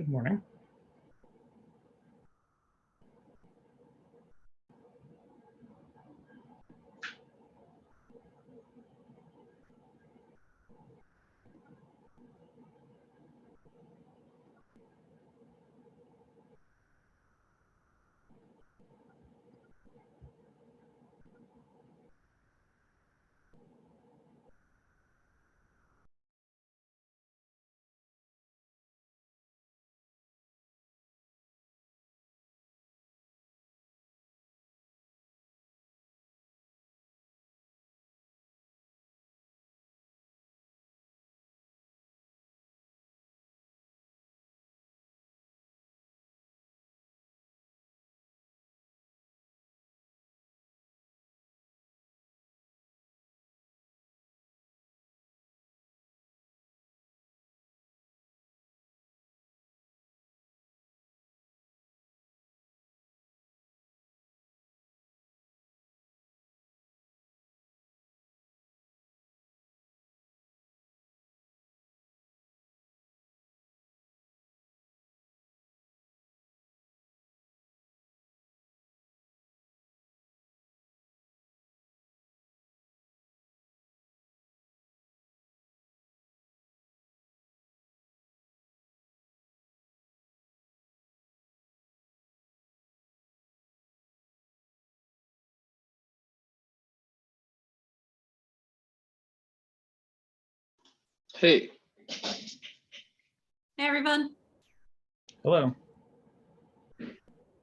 Good morning. Hey. Hey, everyone. Hello. All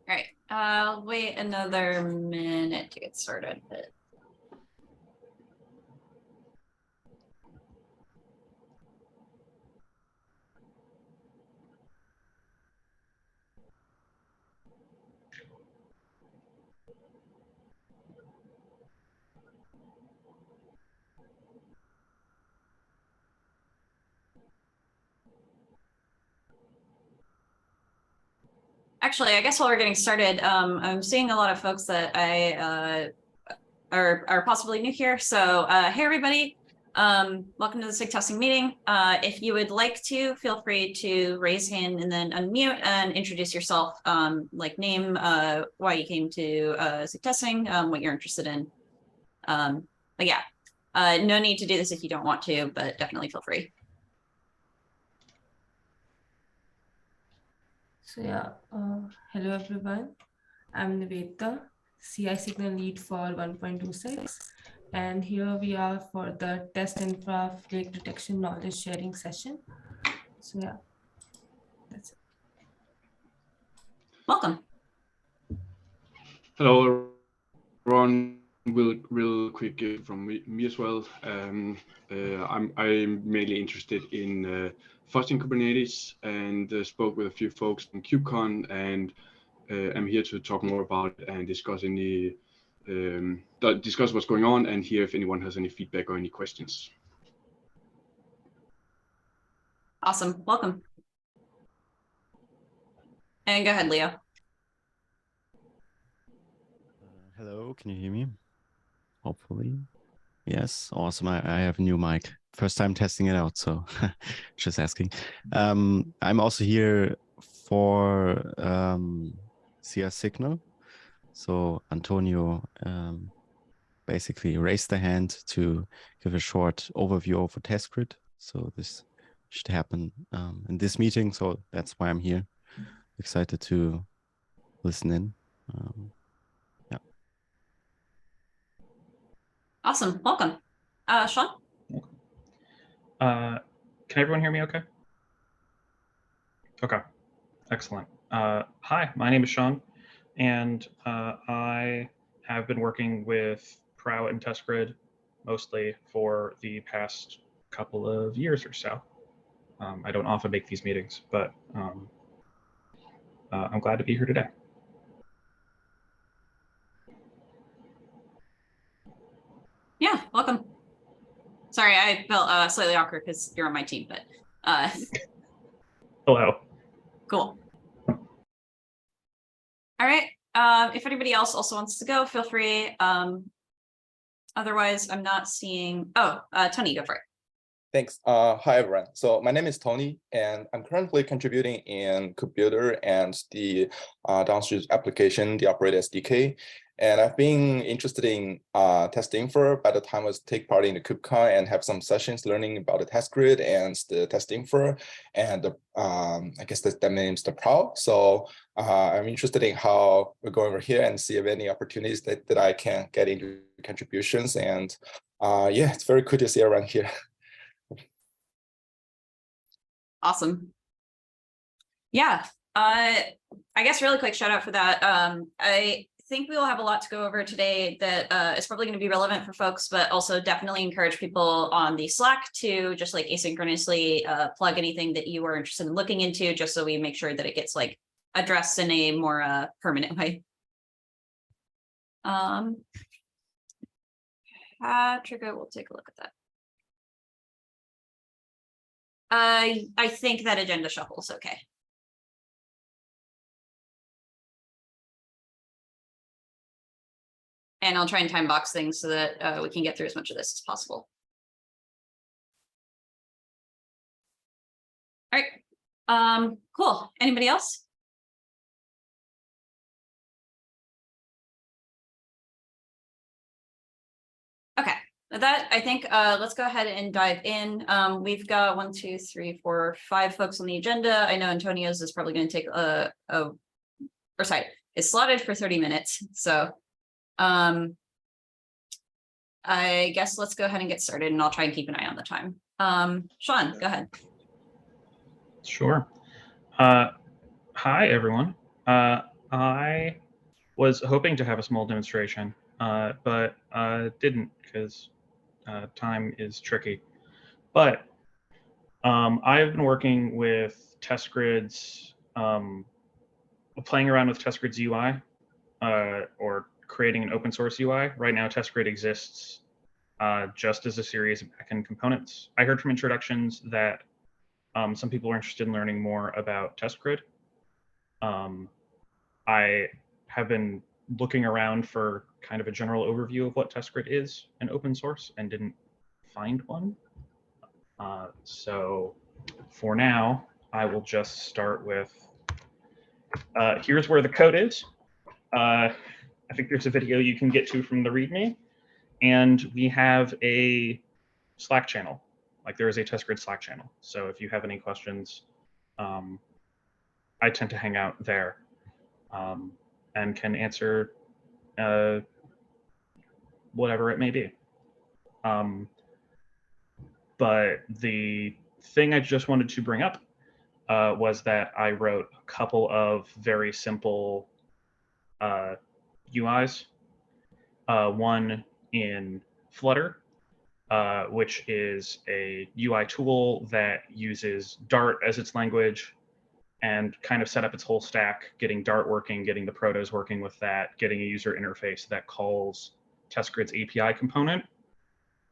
right, I'll wait another minute to get started. Actually, I guess while we're getting started, I'm seeing a lot of folks that I are possibly new here. So hey, everybody. Welcome to the SIG testing meeting. If you would like to, feel free to raise hand and then unmute and introduce yourself, like name, why you came to SIG testing, what you're interested in. But yeah, no need to do this if you don't want to, but definitely feel free. So yeah, hello everyone. I'm Nivedita, CI signal lead for 1.26, and here we are for the test infra flake detection knowledge sharing session. So yeah, that's it. Welcome. Hello, everyone. Real quick from me as well. I'm mainly interested in fostering Kubernetes and spoke with a few folks from KubeCon, and I'm here to talk more about it and discuss discuss what's going on and hear if anyone has any feedback or any questions. Awesome. Welcome. And go ahead, Leo. Hello, can you hear me? Hopefully. Yes, awesome. I have a new mic. First time testing it out, so just asking. I'm also here for CS Signal. So Antonio basically raised the hand to give a short overview of a test grid. So this should happen in this meeting. So that's why I'm here. Excited to listen in. Awesome. Welcome. Sean? Can everyone hear me okay? Okay, excellent. Hi, my name is Sean, and I have been working with Prow and Test Grid mostly for the past couple of years or so. I don't often make these meetings, but I'm glad to be here today. Yeah, welcome. Sorry, I felt slightly awkward because you're on my team, but Hello. cool. All right. If anybody else also wants to go, feel free. Otherwise, I'm not seeing. Oh, Tony, go for it. Thanks. Hi, everyone. So my name is Tony, and I'm currently contributing in Kubebuilder and the downstream application, the Operator SDK. And I've been interested in test infra by the time I take part in the KubeCon and have some sessions learning about the test grid and the test infra. And I guess that name's the PROW. So I'm interested in how we're going over here and see if any opportunities that I can get into contributions. And yeah, it's very cool to see around here. Awesome. Yeah, I guess really quick shout out for that. I think we will have a lot to go over today that is probably going to be relevant for folks, but also definitely encourage people on the Slack to just like asynchronously plug anything that you are interested in looking into, just so we make sure that it gets like addressed in a more permanent way. Patrick, we'll take a look at that. I think that agenda shuffle is okay. And I'll try and time box things so that we can get through as much of this as possible. All right, cool. Anybody else? Okay. That I think let's go ahead and dive in. We've got 1, 2, 3, 4, 5 folks on the agenda. I know Antonio's is probably going to take it's slotted for 30 minutes. So I guess let's go ahead and get started, and I'll try and keep an eye on the time. Sean, go ahead. Sure. Hi, everyone. I was hoping to have a small demonstration, but didn't because time is tricky. But I've been working with test grids, playing around with test grids UI, or creating an open source UI. Right now, test grid exists just as a series of backend components. I heard from introductions that some people are interested in learning more about test grid. I have been looking around for kind of a general overview of what test grid is in open source and didn't find one. So for now, I will just start with, here's where the code is. I think there's a video you can get to from the README, and we have a Slack channel. Like there is a test grid Slack channel. So if you have any questions, I tend to hang out there and can answer whatever it may be. But the thing I just wanted to bring up was that I wrote a couple of very simple UIs. One in Flutter, which is a UI tool that uses Dart as its language and kind of set up its whole stack, getting Dart working, getting the protos working with that, getting a user interface that calls test grid's API component.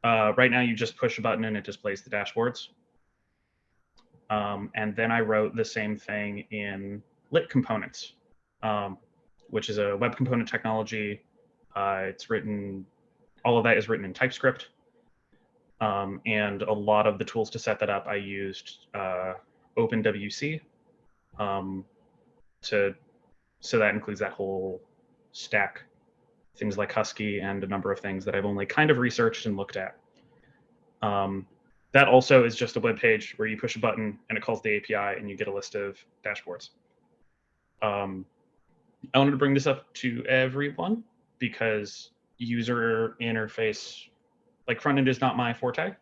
Right now, you just push a button and it displays the dashboards. And then I wrote the same thing in lit components, which is a web component technology. It's written, all of that is written in TypeScript. And a lot of the tools to set that up, I used OpenWC. So that includes that whole stack, things like Husky and a number of things that I've only kind of researched and looked at. That also is just a web page where you push a button and it calls the API and you get a list of dashboards. I wanted to bring this up to everyone because user interface, like front end, is not my forte.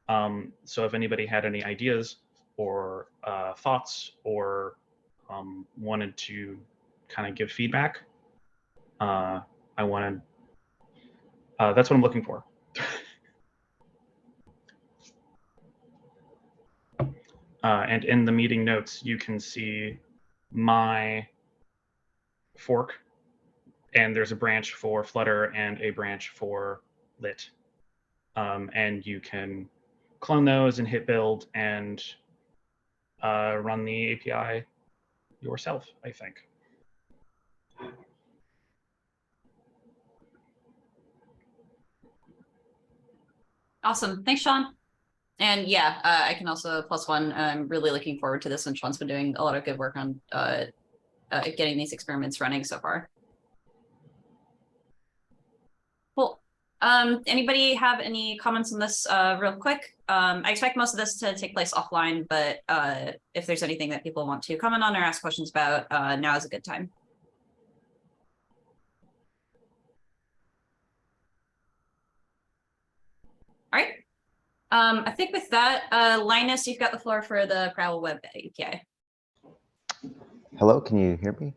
So if anybody had any ideas or thoughts or wanted to kind of give feedback, that's what I'm looking for. And in the meeting notes, you can see my fork, and there's a branch for Flutter and a branch for lit. And you can clone those and hit build and run the API yourself, I think. Awesome. Thanks, Sean. And yeah, I can also +1. I'm really looking forward to this, and Sean's been doing a lot of good work on getting these experiments running so far. Cool. Anybody have any comments on this real quick? I expect most of this to take place offline, but if there's anything that people want to comment on or ask questions about, now is a good time. All right. I think with that, Linus, you've got the floor for the Prowl Web API. Hello, can you hear me?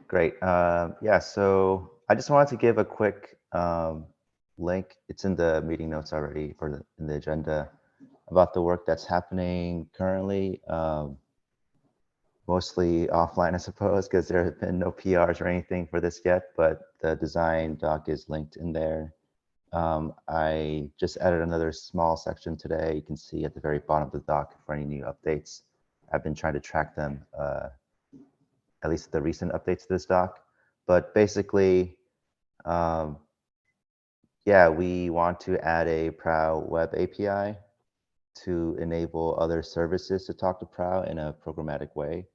Great. Yeah, so I just wanted to give a quick link. It's in the meeting notes already in the agenda about the work that's happening currently, mostly offline, I suppose, because there have been no PRs or anything for this yet, but the design doc is linked in there. I just added another small section today. You can see at the very bottom of the doc for any new updates. I've been trying to track them, at least the recent updates to this doc. But basically, yeah, we want to add a Prow Web API to enable other services to talk to Prow in a programmatic way.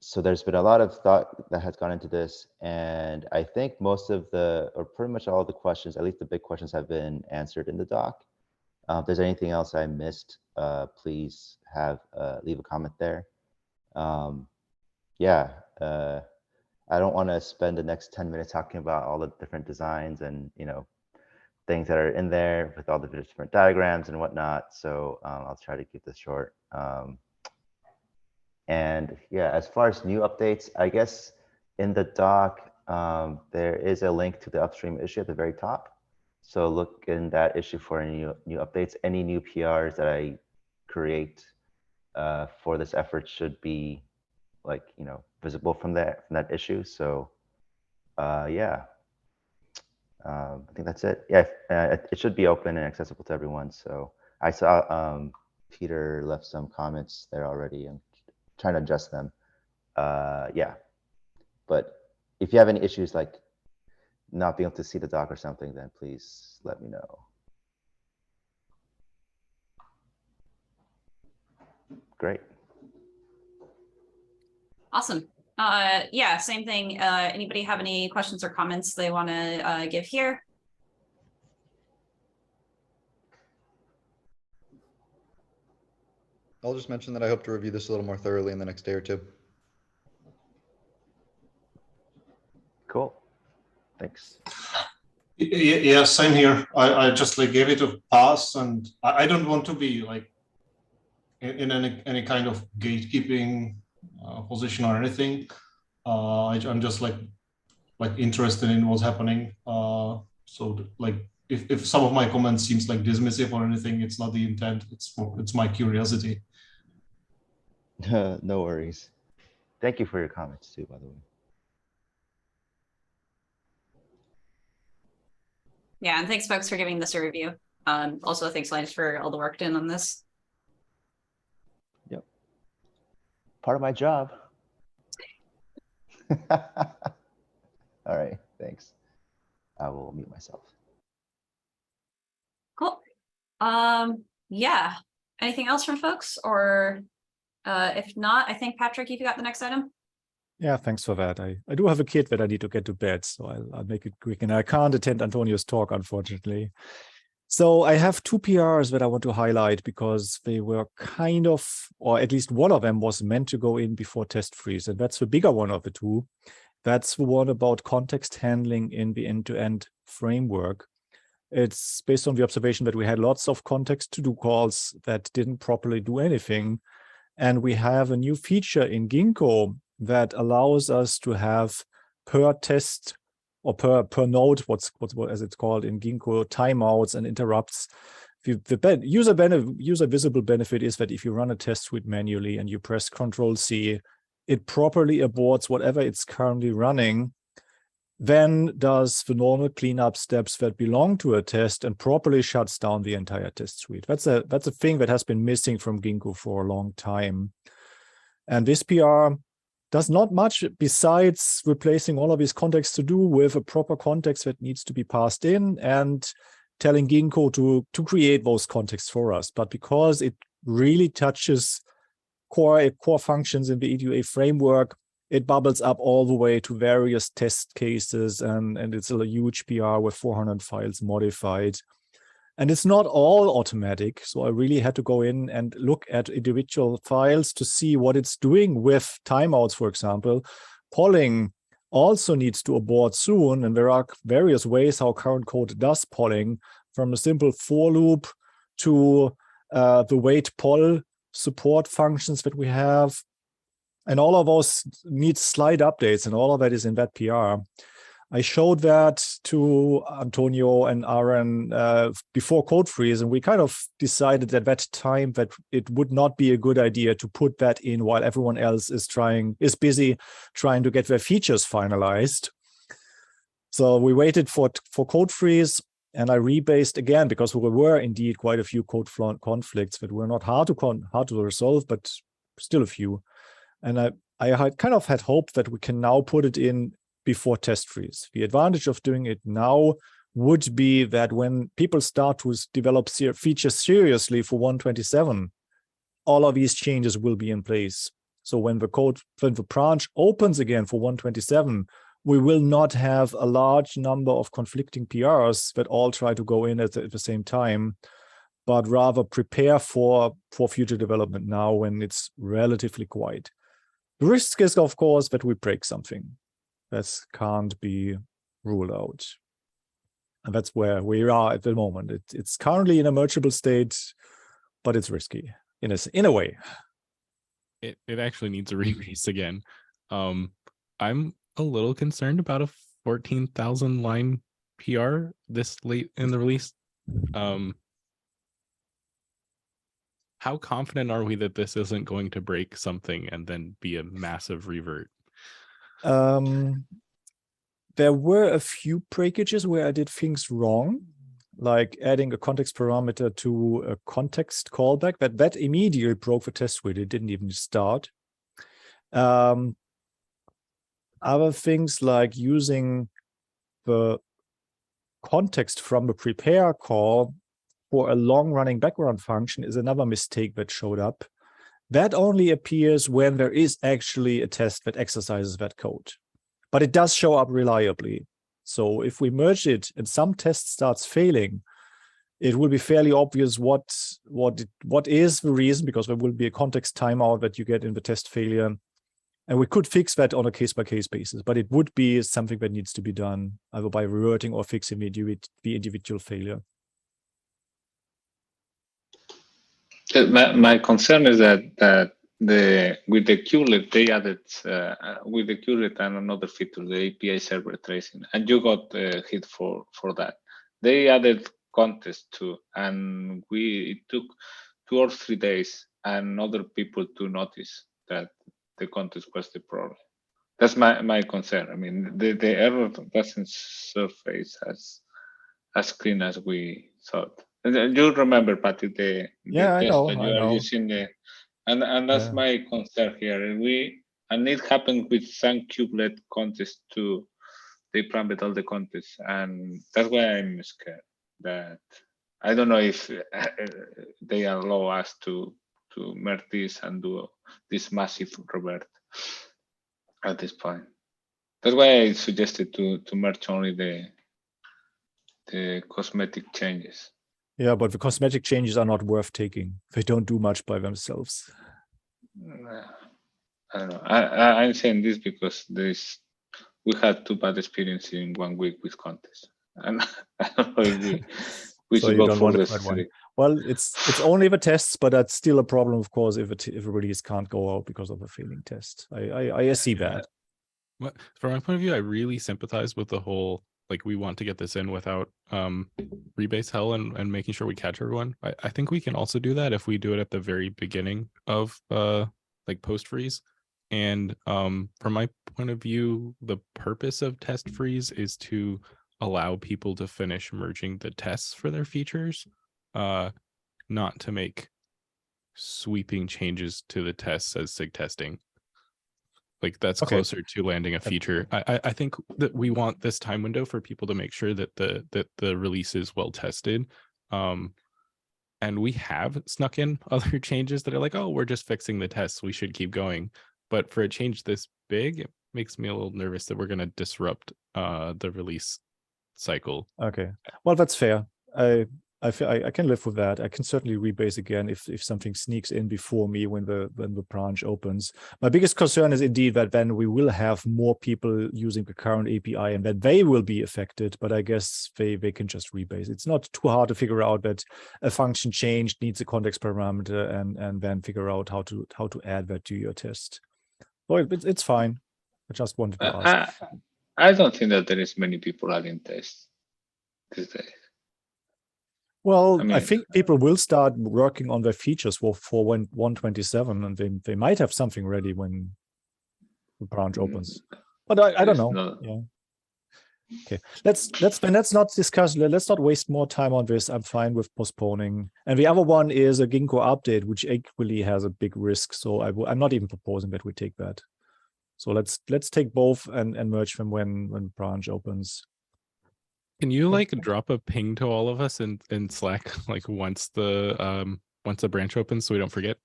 So there's been a lot of thought that has gone into this, and I think most of or pretty much all of the questions, at least the big questions, have been answered in the doc. If there's anything else I missed, please leave a comment there. Yeah, I don't want to spend the next 10 minutes talking about all the different designs and things that are in there with all the different diagrams and whatnot. So I'll try to keep this short. And yeah, as far as new updates, I guess in the doc, there is a link to the upstream issue at the very top. So look in that issue for any new updates. Any new PRs that I create for this effort should be visible from that issue. So yeah, I think that's it. Yeah, it should be open and accessible to everyone. So I saw Peter left some comments there already. I'm trying to adjust them. Yeah, but if you have any issues like not being able to see the doc or something, then please let me know. Great. Awesome. Yeah, same thing. Anybody have any questions or comments they want to give here? I'll just mention that I hope to review this a little more thoroughly in the next day or two. Cool. Thanks. Yeah, same here. I just gave it a pass, and I don't want to be in any kind of gatekeeping position or anything. I'm just interested in what's happening. So if some of my comments seems dismissive or anything, it's not the intent. It's my curiosity. No worries. Thank you for your comments too, by the way. Yeah, and thanks folks for giving this a review. Also, thanks Linus for all the work done on this. Yep. Part of my job. All right, thanks. I will mute myself. Cool. Yeah. Anything else from folks? Or if not, I think Patrick, you've got the next item. Yeah, thanks for that. I do have a kid that I need to get to bed, so I'll make it quick. And I can't attend Antonio's talk, unfortunately. So I have two PRs that I want to highlight because they were kind of, or at least one of them was meant to go in before test freeze. And that's the bigger one of the two. That's the one about context handling in the end-to-end framework. It's based on the observation that we had lots of context to-do calls that didn't properly do anything. And we have a new feature in Ginkgo that allows us to have per test or per node, what's as it's called in Ginkgo, timeouts and interrupts. The user visible benefit is that if you run a test suite manually and you press Control-C, it properly aborts whatever it's currently running, then does the normal cleanup steps that belong to a test and properly shuts down the entire test suite. That's a thing that has been missing from Ginkgo for a long time. And this PR does not much besides replacing all of these contexts to do with a proper context that needs to be passed in and telling Ginkgo to create those contexts for us. But because it really touches core functions in the EDUA framework, it bubbles up all the way to various test cases, and it's a huge PR with 400 files modified. And it's not all automatic. So I really had to go in and look at individual files to see what it's doing with timeouts, for example. Polling also needs to abort soon. And there are various ways how current code does polling, from a simple for loop to the wait poll support functions that we have. And all of those need slight updates, and all of that is in that PR. I showed that to Antonio and Aaron before code freeze, and we kind of decided at that time that it would not be a good idea to put that in while everyone else is busy trying to get their features finalized. So we waited for code freeze, and I rebased again because there were indeed quite a few code conflicts that were not hard to resolve, but still a few. And I had kind of had hope that we can now put it in before test freeze. The advantage of doing it now would be that when people start to develop features seriously for 127, all of these changes will be in place. So when the branch opens again for 127, we will not have a large number of conflicting PRs that all try to go in at the same time, but rather prepare for future development now when it's relatively quiet. The risk is, of course, that we break something. That can't be ruled out. And that's where we are at the moment. It's currently in a mergeable state, but it's risky in a way. It actually needs a release again. I'm a little concerned about a 14,000 line PR this late in the release. How confident are we that this isn't going to break something and then be a massive revert? There were a few breakages where I did things wrong, like adding a context parameter to a context callback. That immediately broke the test suite. It didn't even start. Other things like using the context from the prepare call for a long-running background function is another mistake that showed up. That only appears when there is actually a test that exercises that code. But it does show up reliably. So if we merge it and some test starts failing, it will be fairly obvious what is the reason, because there will be a context timeout that you get in the test failure. And we could fix that on a case-by-case basis, but it would be something that needs to be done either by reverting or fixing the individual failure. My concern is that with the kubelet they added with the kubelet and another feature, the API server tracing, and you got hit for that. They added contest too, and it took 2 or 3 days and other people to notice that the contest was the problem. That's my concern. I mean, the error doesn't surface as clean as we thought. And you remember, Patrick, the test that you are using, and that's my concern here. And it happened with some kubelet contest too. They prompted all the contests, and that's why I'm scared that I don't know if they allow us to merge this and do this massive revert at this point. That's why I suggested to merge only the cosmetic changes. Yeah, but the cosmetic changes are not worth taking. They don't do much by themselves. I don't know. I'm saying this because we had 2 bad experiences in 1 week with contests, and I don't know if we So should you go don't for want this. to one. Well, it's only the tests, but that's still a problem, of course, if a release can't go out because of a failing test. I see that. Well, from my point of view, I really sympathize with the whole, like, we want to get this in without rebase hell and making sure we catch everyone. I think we can also do that if we do it at the very beginning of like post freeze. And from my point of view, the purpose of test freeze is to allow people to finish merging the tests for their features, not to make sweeping changes to the tests as SIG testing. Like that's Okay. closer to landing a feature. I think that we want this time window for people to make sure that the release is well tested. And we have snuck in other changes that are like, oh, we're just fixing the tests, we should keep going. But for a change this big, it makes me a little nervous that we're going to disrupt the release cycle. Okay, well, that's fair. I can live with that. I can certainly rebase again if something sneaks in before me when the branch opens. My biggest concern is indeed that then we will have more people using the current API and that they will be affected. But I guess they can just rebase. It's not too hard to figure out that a function change needs a context parameter and then figure out how to add that to your test. Well, it's fine. I just wanted to ask. I don't think that there is many people adding tests these days. Well, I mean, I think people will start working on their features for 127, and they might have something ready when the branch opens. But I don't know. Yeah. Okay. Let's not discuss. Let's not waste more time on this. I'm fine with postponing. And the other one is a Ginkgo update, which equally has a big risk. So I'm not even proposing that we take that. So let's take both and merge them when branch opens. Can you like drop a ping to all of us in Slack like once the branch opens so we don't forget?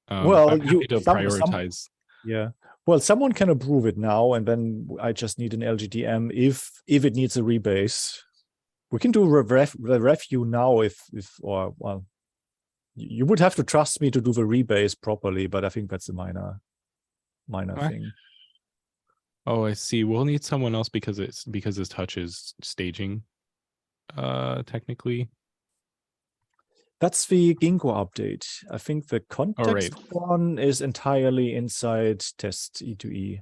Well, I'm happy to prioritize. Yeah. Well, someone can approve it now, and then I just need an LGTM if it needs a rebase. We can do the review now or well, you would have to trust me to do the rebase properly, but I think that's a minor thing. Oh, I see. We'll need someone else because this touch is staging, technically. That's the Ginkgo update. I think the context one is entirely inside test E2E.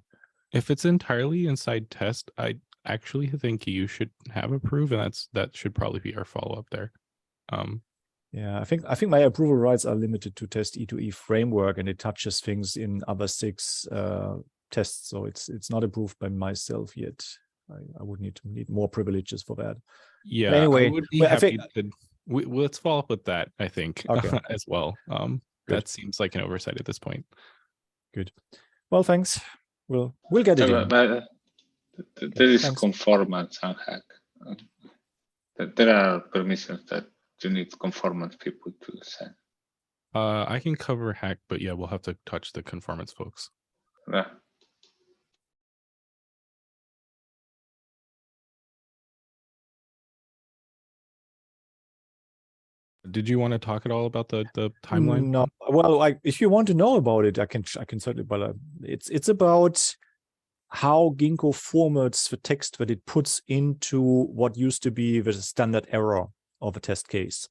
If it's entirely inside test, I actually think you should have approve, and that should probably be our follow-up there. Yeah, I think my approval rights are limited to test E2E framework, and it touches things in other 6 tests, so it's not approved by myself yet. I would need more privileges for that. Yeah, but anyway, I would be happy to. Let's follow up with that, I think, okay. As well. That seems like an oversight at this point. Good. Well, thanks. We'll get it in. There is conformance on hack. There are permissions that you need conformance people to set. I can cover hack, but yeah, we'll have to touch the conformance folks. Yeah. Did you want to talk at all about the timeline? No. Well, if you want to know about it, I can certainly. But it's about how Ginkgo formats the text that it puts into what used to be the standard error of a test case.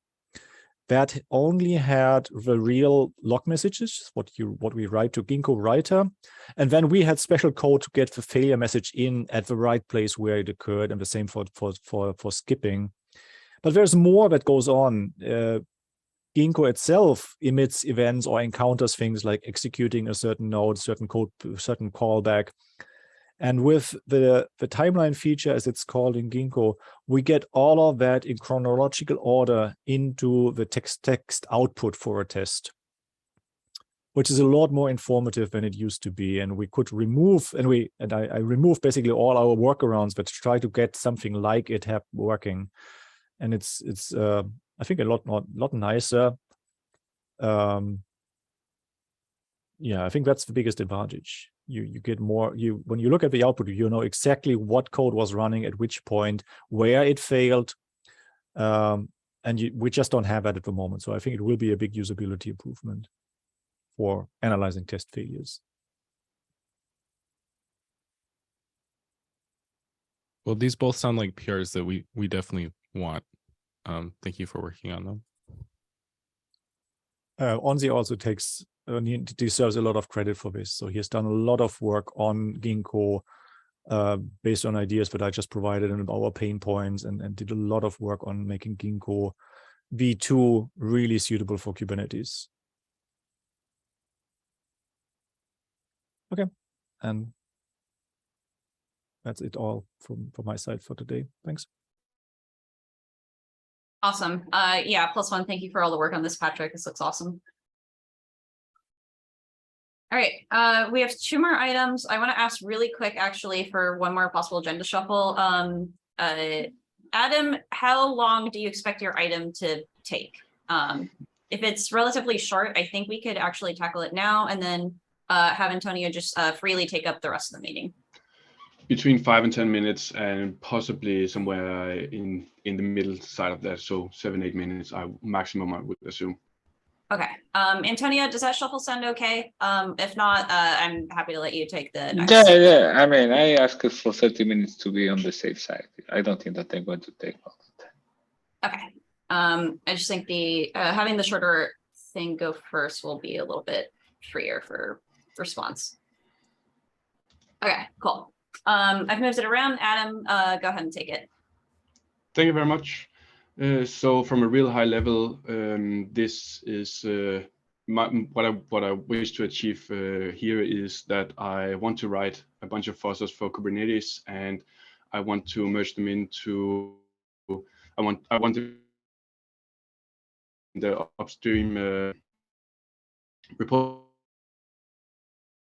That only had the real log messages, what we write to Ginkgo writer, and then we had special code to get the failure message in at the right place where it occurred, and the same for skipping. But there's more that goes on. Ginkgo itself emits events or encounters things like executing a certain node, certain code, certain callback. And with the timeline feature, as it's called in Ginkgo, we get all of that in chronological order into the text output for a test, which is a lot more informative than it used to be. And we could remove, I removed basically all our workarounds, but try to get something like it working. And it's I think a lot nicer. Yeah, I think that's the biggest advantage. You get more. When you look at the output, you know exactly what code was running at which point, where it failed, and we just don't have that at the moment. So I think it will be a big usability improvement for analyzing test failures. Well, these both sound like PRs that we definitely want. Thank you for working on them. Onzi also deserves a lot of credit for this. So he has done a lot of work on Ginkgo based on ideas that I just provided and our pain points, and did a lot of work on making Ginkgo v2 really suitable for Kubernetes. Okay, and that's it all from my side for today. Thanks. Awesome. Yeah, +1. Thank you for all the work on this, Patrick. This looks awesome. All right, we have 2 more items. I want to ask really quick, actually, for one more possible agenda shuffle. Adam, how long do you expect your item to take? If it's relatively short, I think we could actually tackle it now and then have Antonio just freely take up the rest of the meeting. Between 5 and 10 minutes, and possibly somewhere in the middle side of that. So 7-8 minutes, maximum, I would assume. Okay. Antonio, does that shuffle sound okay? If not, I'm happy to let you take the next. Yeah. I mean, I asked for 30 minutes to be on the safe side. I don't think that I'm going to take all the time. Okay. I just think the having the shorter thing go first will be a little bit freer for response. Okay, cool. I've moved it around. Adam, go ahead and take it. Thank you very much. So from a real high level, this is what I wish to achieve here is that I want to write a bunch of fuzzers for Kubernetes, and I want to merge them into I want the upstream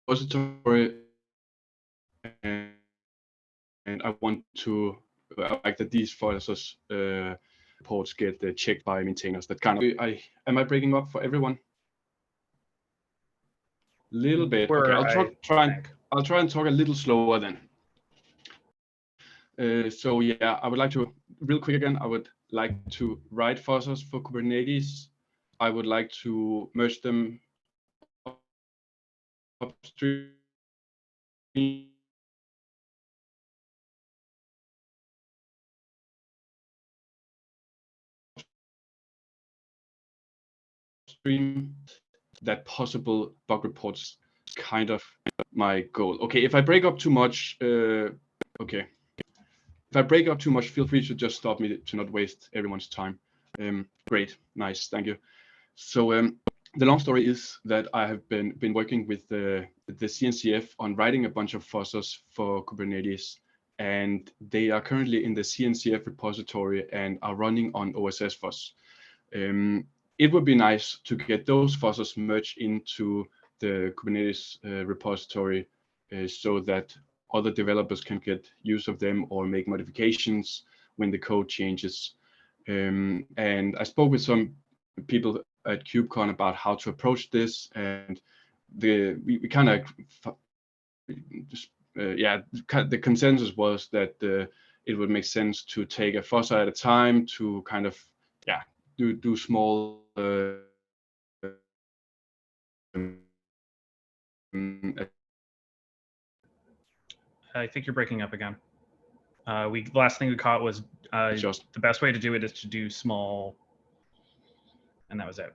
repository, and I want to like that these fuzzers reports get checked by maintainers. That kind of am I breaking up for everyone? Little bit. Okay, I'll try and talk a little slower then. So yeah, I would like to real quick again. I would like to write fuzzers for Kubernetes. I would like to merge them upstream that possible bug reports kind of my goal. Okay, if I break up too much, okay. If I break up too much, feel free to just stop me to not waste everyone's time. Great, nice, thank you. So the long story is that I have been working with the CNCF on writing a bunch of fuzzers for Kubernetes, and they are currently in the CNCF repository and are running on OSS fuzz. It would be nice to get those fuzzers merged into the Kubernetes repository so that other developers can get use of them or make modifications when the code changes. And I spoke with some people at KubeCon about how to approach this, and we kind of the consensus was that it would make sense to take a fuzzer at a time to kind of do small I think you're breaking up again. The last thing we caught was just the best way to do it is to do small, and that was it.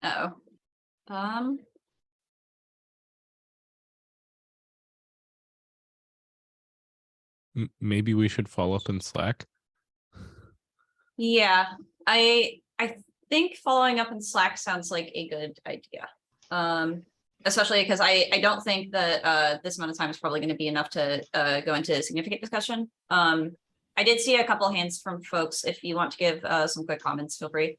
Uh-oh. Maybe we should follow up in Slack. Yeah, I think following up in Slack sounds like a good idea. Especially because I don't think that this amount of time is probably going to be enough to go into significant discussion. I did see a couple hands from folks. If you want to give some quick comments, feel free.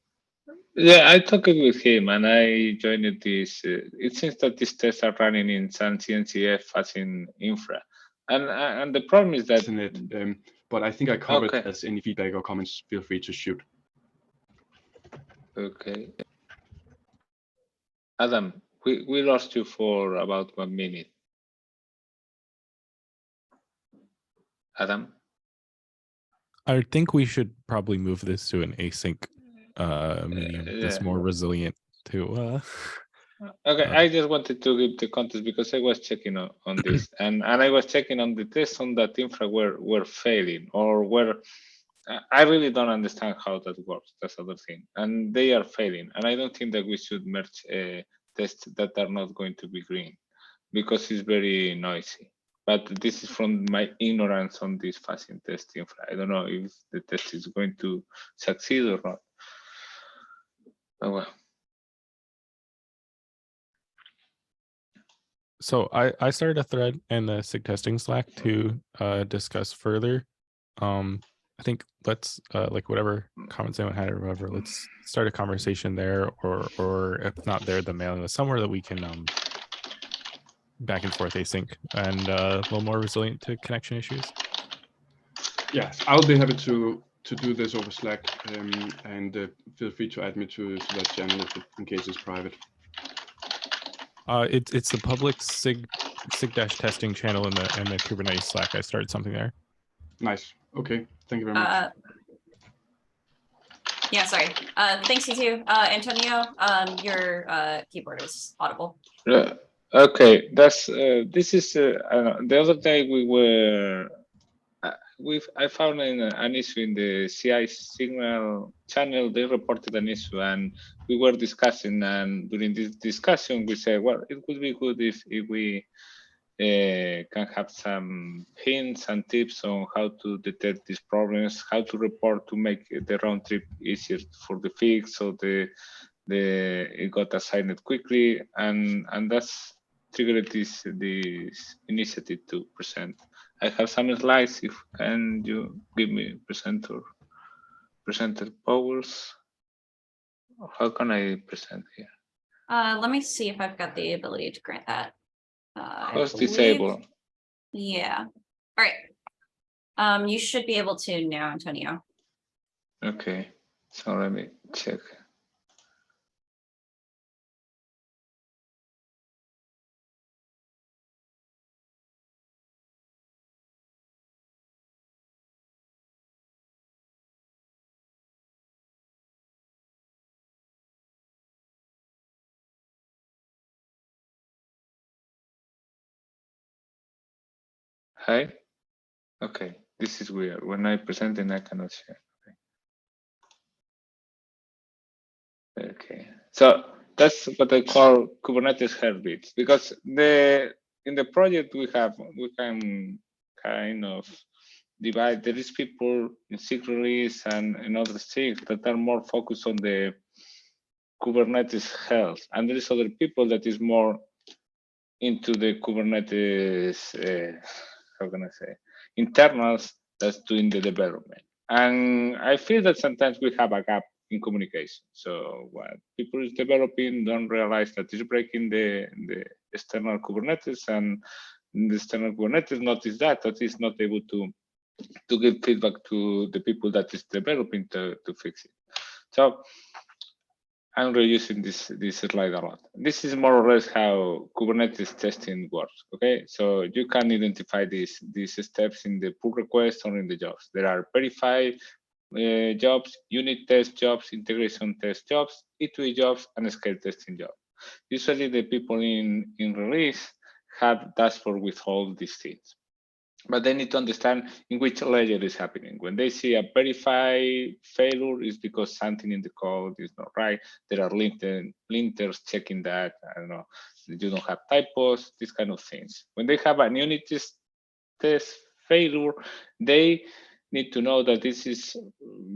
Yeah, I talked with him and I joined this. It seems that these tests are running in some CNCF as in infra. And the problem is that... but I think I covered it. As any feedback or comments, feel free to shoot. Okay. Adam, we lost you for about 1 minute. Adam? I think we should probably move this to an async medium that's more resilient to... Okay, I just wanted to give the context because I was checking on this and I was checking on the tests on that infra were failing or were... I really don't understand how that works. That's the other thing. And they are failing. And I don't think that we should merge tests that are not going to be green because it's very noisy. But this is from my ignorance on this fuzzing test infra. I don't know if the test is going to succeed or not. Oh, well. So I started a thread in the SIG testing Slack to discuss further I think let's like whatever comments anyone had or whatever, let's start a conversation there, or if not there, the mailing list somewhere that we can back and forth async and a little more resilient to connection issues. Yes, I'll be happy to do this over Slack, and feel free to add me to that channel in case it's private. It's the public SIG-testing channel in the Kubernetes Slack. I started something there. Nice. Okay. Thank you very much. Yeah, sorry. Thanks, you too. Antonio, your keyboard is audible. Okay, that's this is the other day we were I found an issue in the CI signal channel. They reported an issue, and we were discussing. And during this discussion, we said, well, it would be good if we can have some hints and tips on how to detect these problems, how to report to make the round trip easier for the fix, so it got assigned quickly, and that's triggered this initiative to present. I have some slides. If can you give me presenter powers? How can I present here? Let me see if I've got the ability to grant that. Host disable. Yeah. All right. You should be able to now, Antonio. Okay. So let me check. Hi. Okay, this is weird. When I present it, I cannot share. Okay, so that's what I call Kubernetes heartbeats, because in the project we can kind of divide. There is people in SIG release and in other SIGs that are more focused on the Kubernetes health, and there is other people that is more into the Kubernetes, how can I say, internals that's doing the development. And I feel that sometimes we have a gap in communication. So what people is developing don't realize that it's breaking the external Kubernetes, and the external Kubernetes notice that is not able to give feedback to the people that is developing to fix it. So I'm reusing this slide a lot. This is more or less how Kubernetes testing works. Okay, so you can identify these steps in the pull request or in the jobs. There are verify jobs, unit test jobs, integration test jobs, E2E jobs, and scale testing jobs. Usually, the people in release have dashboard with all these things. But they need to understand in which layer is happening. When they see a verify failure, is because something in the code is not right. There are linters checking that. I don't know, you don't have typos, these kind of things. When they have an unit test failure, they need to know that this is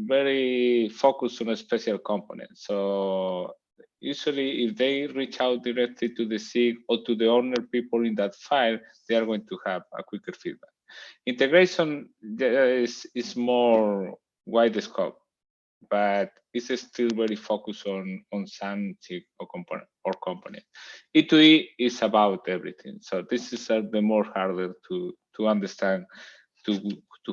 very focused on a special component. So usually if they reach out directly to the SIG or to the owner people in that file, they are going to have a quicker feedback. Integration is more wide scope, but it's still very focused on some SIG or component. E2E is about everything. So this is the more harder to understand to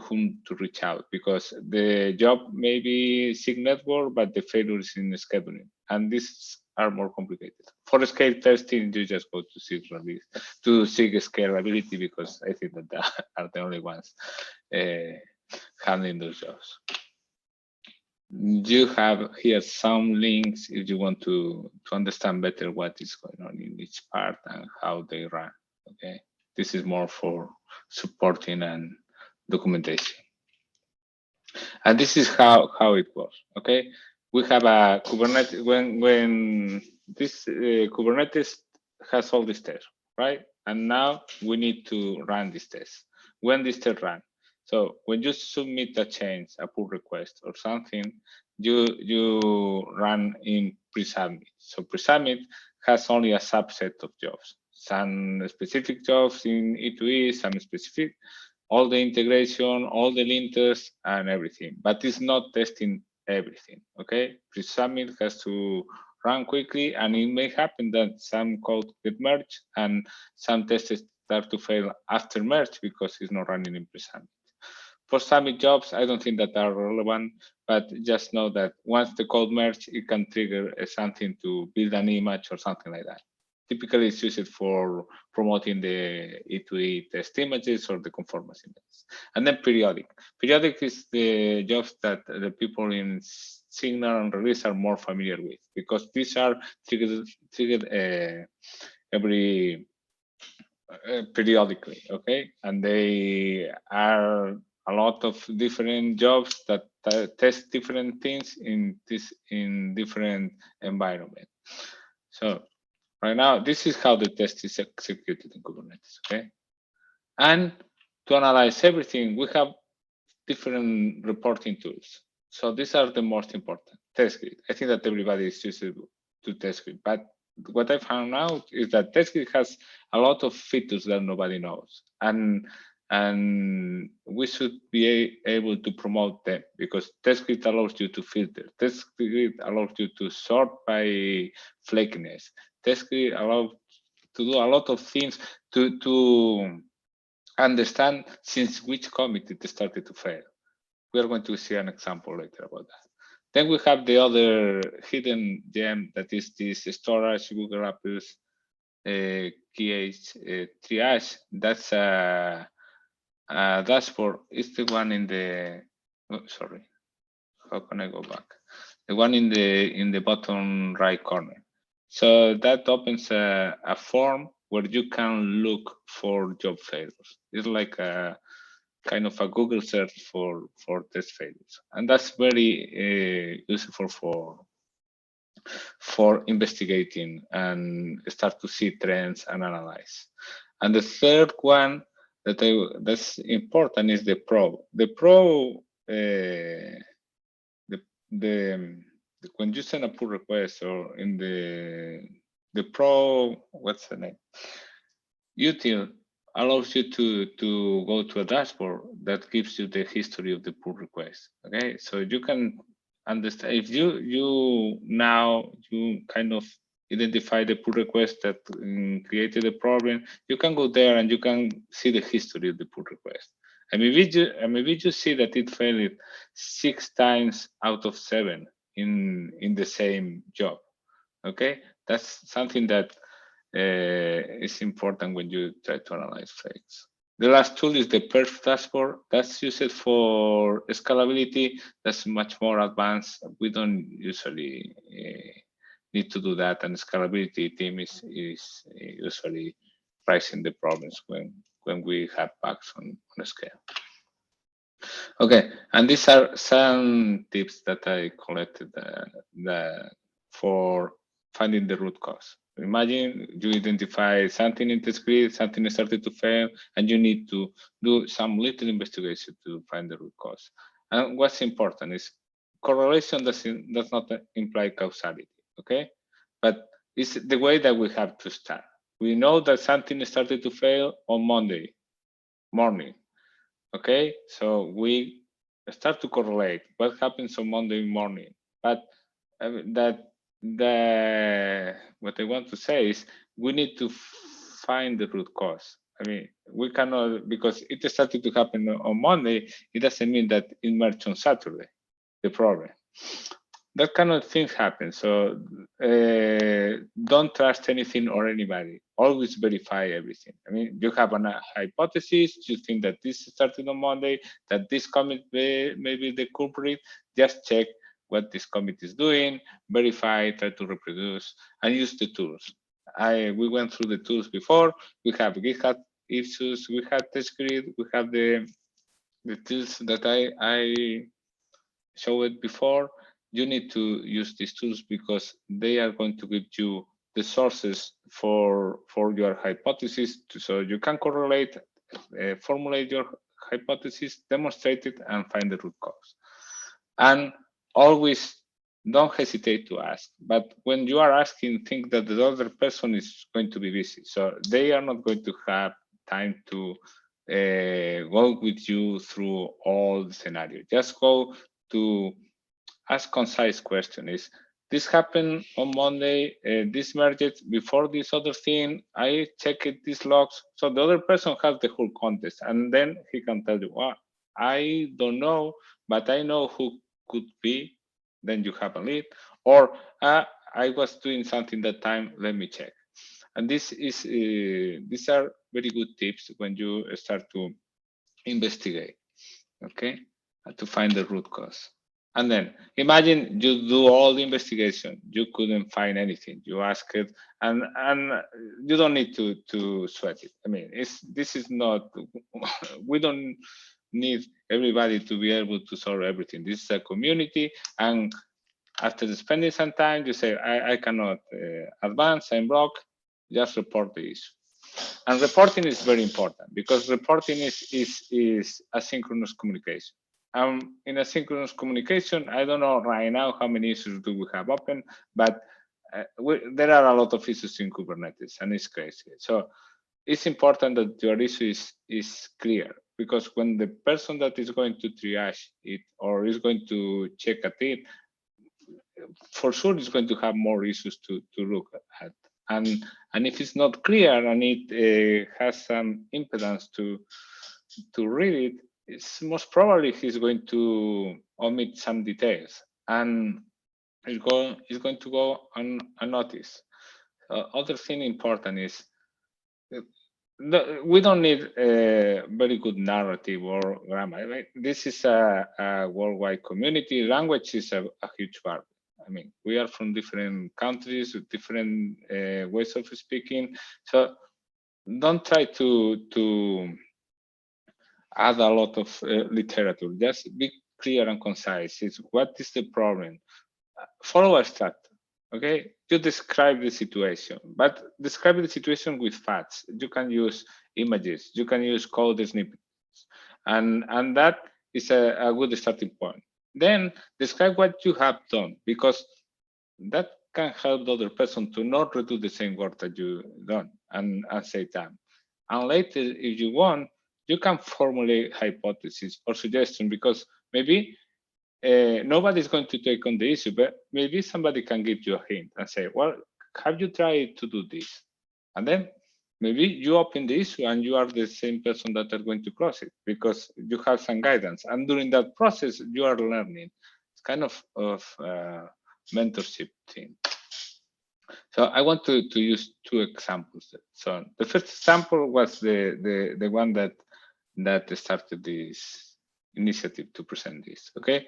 whom to reach out, because the job may be SIG network, but the failure is in scheduling, and these are more complicated. For scale testing, you just go to SIG release, to SIG scalability, because I think that they are the only ones handling those jobs. You have here some links if you want to understand better what is going on in each part and how they run. Okay, this is more for supporting and documentation. And this is how it works. Okay, we have a Kubernetes when this Kubernetes has all these tests, right? And now we need to run this test. When this test run, so when you submit a change, a pull request or something, you run in pre-submit. So pre-submit has only a subset of jobs. Some specific jobs in E2E, some specific all the integration, all the linters, and everything. But it's not testing everything. Okay, pre-submit has to run quickly, and it may happen that some code get merged and some tests start to fail after merge because it's not running in pre-submit. For summit jobs, I don't think that are relevant, but just know that once the code merge, it can trigger something to build an image or something like that. Typically, it's used for promoting the E2E test images or the conformance images. And then periodic. Periodic is the jobs that the people in Signal and Release are more familiar with, because these are triggered every periodically, okay? And they are a lot of different jobs that test different things in different environment. So right now, this is how the test is executed in Kubernetes, okay? And to analyze everything, we have different reporting tools. So these are the most important. TestGrid. I think that everybody is used to TestGrid, but what I found out is that TestGrid has a lot of features that nobody knows, and we should be able to promote them, because TestGrid allows you to filter. TestGrid allows you to sort by flakiness. TestGrid allows to do a lot of things to understand since which commit it started to fail. We are going to see an example later about that. Then we have the other hidden gem, that is this storage Google Apples KH triage. That's a dashboard. It's the one in the, oh, sorry, how can I go back? The one in the bottom right corner. So that opens a form where you can look for job failures. It's like a kind of a Google search for test failures, and that's very useful for investigating and start to see trends and analyze. And the third one that's important is the Pro. The Pro, when you send a pull request, or in the Pro, what's the name? Util allows you to go to a dashboard that gives you the history of the pull request. Okay, so you can understand if you kind of identify the pull request that created a problem. You can go there and you can see the history of the pull request. And maybe you see that it failed 6 times out of 7 in the same job. Okay, that's something that is important when you try to analyze fakes. The last tool is the perf dashboard. That's used for scalability. That's much more advanced. We don't usually need to do that, and scalability team is usually pricing the problems when we have bugs on a scale. Okay, and these are some tips that I collected for finding the root cause. Imagine you identify something in TestGrid, something started to fail, and you need to do some little investigation to find the root cause. And what's important is correlation does not imply causality, okay? But it's the way that we have to start. We know that something started to fail on Monday morning, okay? So we start to correlate what happens on Monday morning. But what I want to say is we need to find the root cause. I mean, we cannot, because it started to happen on Monday, it doesn't mean that it merged on Saturday, the problem. That kind of things happen. So don't trust anything or anybody. Always verify everything. I mean, you have a hypothesis, you think that this started on Monday, that this commit may be the culprit, just check what this commit is doing, verify, try to reproduce, and use the tools. We went through the tools before. We have GitHub issues, we have TestGrid, we have the tools that I showed before. You need to use these tools because they are going to give you the sources for your hypothesis, so you can correlate, formulate your hypothesis, demonstrate it, and find the root cause. And always don't hesitate to ask. But when you are asking, think that the other person is going to be busy. So they are not going to have time to go with you through all the scenario. Just go to ask concise question. Is this happened on Monday? This merged before this other thing. I checked these logs. So the other person has the whole context, and then he can tell you, well, I don't know, but I know who could be. Then you have a lead. Or I was doing something that time. Let me check. And these are very good tips when you start to investigate, okay, to find the root cause. And then imagine you do all the investigation, you couldn't find anything. You ask it, and you don't need to sweat it. I mean, this is not. We don't need everybody to be able to solve everything. This is a community, and after spending some time, you say, I cannot advance, I'm blocked, just report the issue. And reporting is very important because reporting is asynchronous communication. In asynchronous communication, I don't know right now how many issues do we have open, but there are a lot of issues in Kubernetes, and it's crazy. So it's important that your issue is clear, because when the person that is going to triage it or is going to check at it, for sure is going to have more issues to look at. And if it's not clear and it has some impedance to read it, it's most probably he's going to omit some details, and it's going to go unnoticed. Other thing important is we don't need a very good narrative or grammar. Right? This is a worldwide community. Language is a huge part. I mean, we are from different countries with different ways of speaking. So don't try to add a lot of literature. Just be clear and concise. It's what is the problem? Follow a structure. Okay, you describe the situation, but describe the situation with facts. You can use images. You can use code snippets, and that is a good starting point. Then describe what you have done, because that can help the other person to not redo the same work that you done and save time. And later, if you want, you can formulate hypotheses or suggestions, because maybe nobody's going to take on the issue, but maybe somebody can give you a hint and say, well, have you tried to do this? And then maybe you open the issue and you are the same person that are going to close it, because you have some guidance. And during that process, you are learning. It's kind of mentorship thing. So I want to use two examples. So the first example was the one that started this initiative to present this. Okay,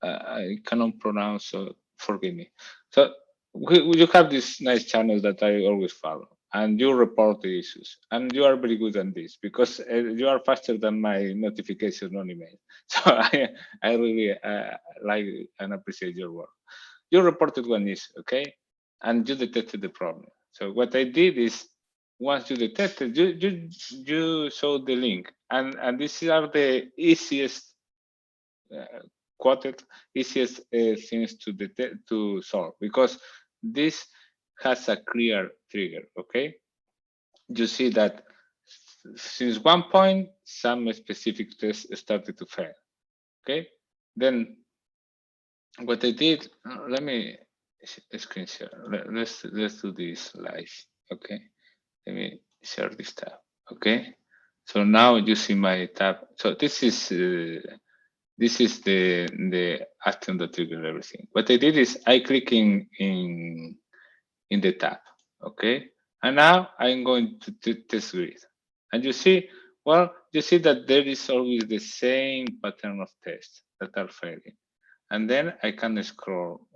I cannot pronounce, so forgive me. So you have this nice channel that I always follow, and you report the issues, and you are very good at this, because you are faster than my notification on email. So I really like and appreciate your work. You reported one issue, okay, and you detected the problem. So what I did is, once you detected, you showed the link, and these are the easiest quoted easiest things to solve, because this has a clear trigger. Okay, you see that since one point some specific tests started to fail. Okay, then what I did, let me screen share. Let's do this live. Okay, let me share this tab. Okay, so now you see my tab. So this is the action that triggered everything. What I did is I click in the tab, okay? And now I'm going to test grid. And you see, well, you see that there is always the same pattern of tests that are failing. And then I can scroll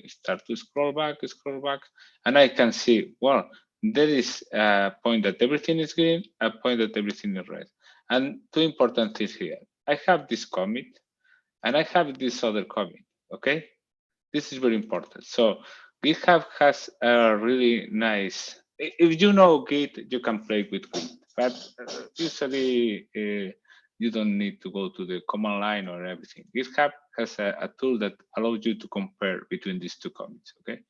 start to scroll back, and I can see, well, there is a point that everything is green, a point that everything is red. And two important things here. I have this commit and I have this other commit, okay? This is very important. So GitHub has a really nice, if you know Git, you can play with Git, but usually you don't need to go to the command line or everything. GitHub has a tool that allows you to compare between these two commits, okay?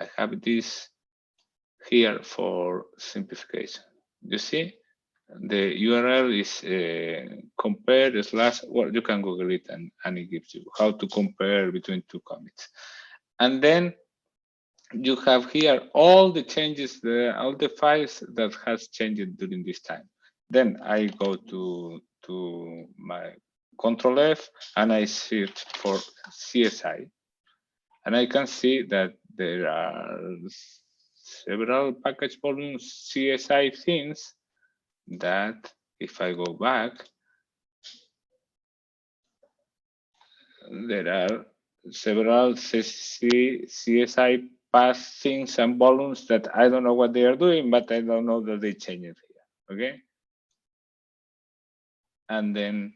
I have this here for simplification. You see, the URL is compare slash, well, you can Google it and it gives you how to compare between two commits. And then you have here all the changes, all the files that has changed during this time. Then I go to my Control F and I search for CSI. And I can see that there are several package volumes CSI things that if I go back, there are several CSI pass things and volumes that I don't know what they are doing, but I don't know that they change it here, okay? And then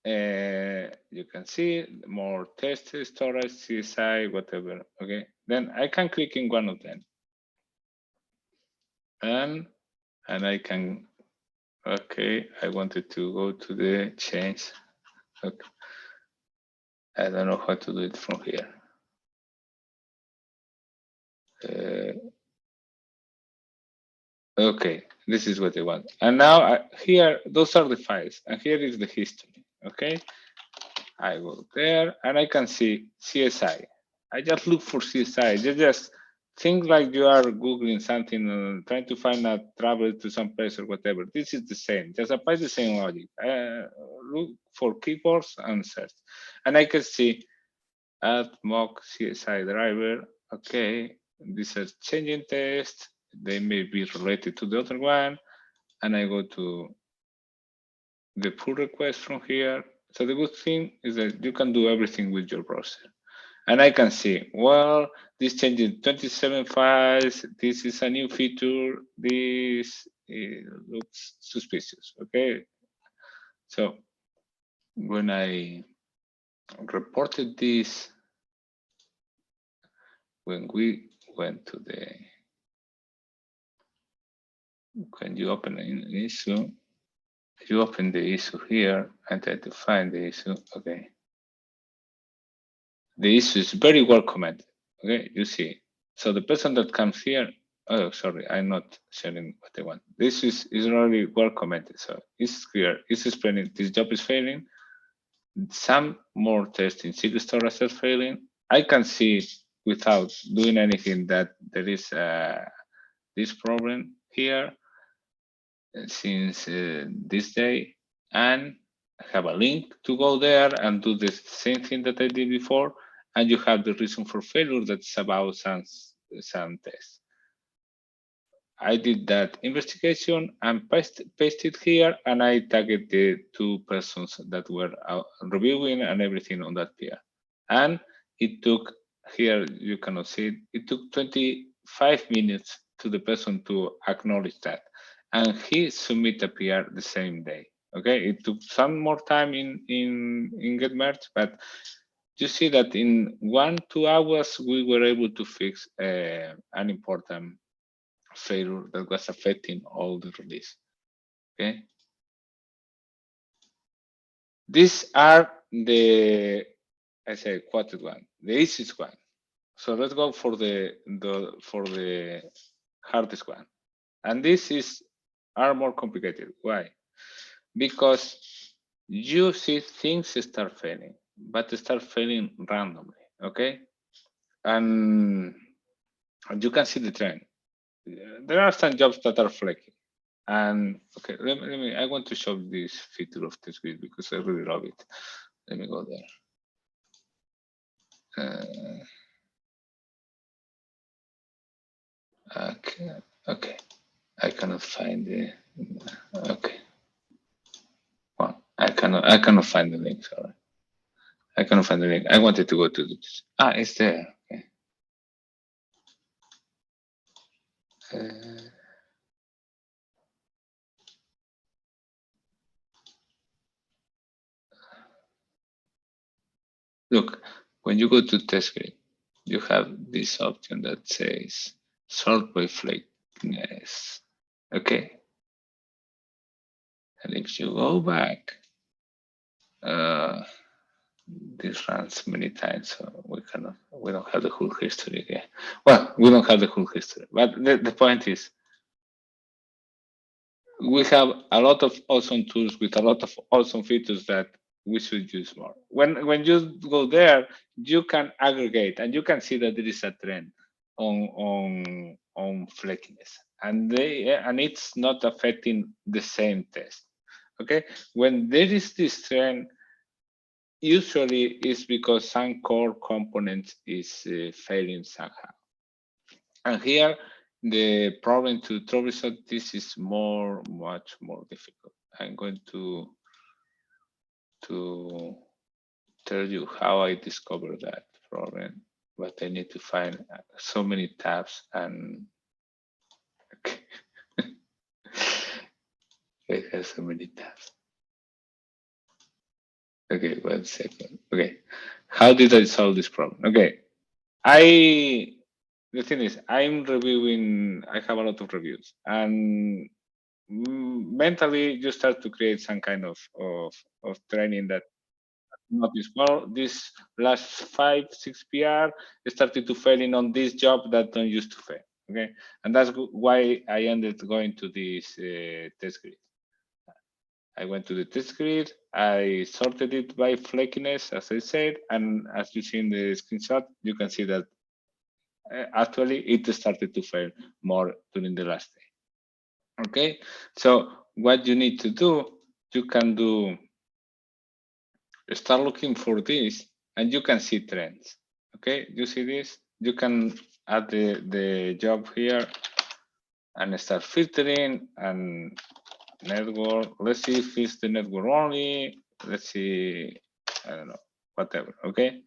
you can see more test, storage, CSI, whatever, okay? Then I can click in one of them. And I can, okay, I wanted to go to the change. Okay. I don't know how to do it from here. Okay, this is what I want. And now here, those are the files, and here is the history, okay? I go there, and I can see CSI. I just look for CSI. You just think like you are Googling something and trying to find a travel to some place or whatever. This is the same. Just apply the same logic. Look for keywords and search. And I can see add mock CSI driver. Okay, these are changing tests. They may be related to the other one. And I go to the pull request from here. So the good thing is that you can do everything with your browser. And I can see, well, this changing 27 files. This is a new feature. This looks suspicious, okay? So when I reported this, when we went to the, when you open an issue, you open the issue here and try to find the issue, okay. The issue is very well commented, okay, you see. So the person that comes here, oh, sorry, I'm not sharing what I want. This is already well commented, so it's clear, it's explaining this job is failing. Some more testing SIG storage are failing. I can see without doing anything that there is this problem here since this day, and I have a link to go there and do the same thing that I did before, and you have the reason for failure that's about some tests. I did that investigation and pasted here, and I tagged the two persons that were reviewing and everything on that PR. And it took, here you cannot see it took 25 minutes to the person to acknowledge that. And he submitted a PR the same day. Okay, it took some more time in get merged, but you see that in 1-2 hours we were able to fix an important failure that was affecting all the release. Okay, these are the, I say, quoted one, the easiest one. So let's go for the hardest one, and this are more complicated. Why? Because you see things start failing, but start failing randomly. Okay, and you can see the trend. There are some jobs that are flaky. And okay, let me, I want to show this feature of this grid because I really love it. Let me go there. Okay, I cannot find the, okay. Well, I cannot find the link, sorry. I cannot find the link. I wanted to go to this. Ah, it's there, okay. Look, when you go to test grid, you have this option that says sort by flakiness. Okay. And if you go back, this runs many times, so we don't have the whole history here. Well, we don't have the whole history, but the point is, we have a lot of awesome tools with a lot of awesome features that we should use more. When you go there, you can aggregate and you can see that there is a trend on flakiness, and it's not affecting the same test. Okay, when there is this trend, usually it's because some core component is failing somehow. And here, the problem to troubleshoot this is much more difficult. I'm going to tell you how I discovered that problem, but I need to find so many tabs and okay. It has so many tabs. Okay, 1 second. Okay, how did I solve this problem? Okay, the thing is, I'm reviewing, I have a lot of reviews, and mentally you start to create some kind of training that notice, well, this last 5-6 PR started to failing on this job that don't used to fail. Okay, and that's why I ended going to this test grid. I went to the test grid, I sorted it by flakiness, as I said, and as you see in the screenshot, you can see that actually it started to fail more during the last day. Okay, so what you need to do, you can start looking for this, and you can see trends. Okay, you see this? You can add the job here and start filtering and network. Let's see if it's the network only. Let's see, I don't know, whatever. Okay,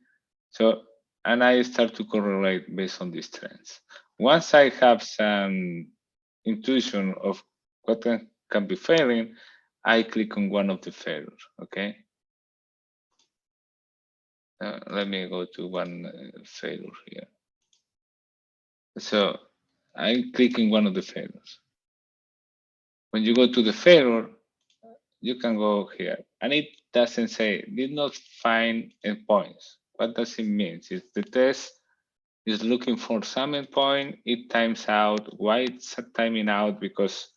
so and I start to correlate based on these trends. Once I have some intuition of what can be failing, I click on one of the failures. Okay. Let me go to one failure here. So I'm clicking one of the failures. When you go to the failure, you can go here, and it doesn't say did not find endpoints. What does it mean? If the test is looking for some endpoint, it times out. Why it's timing out? Because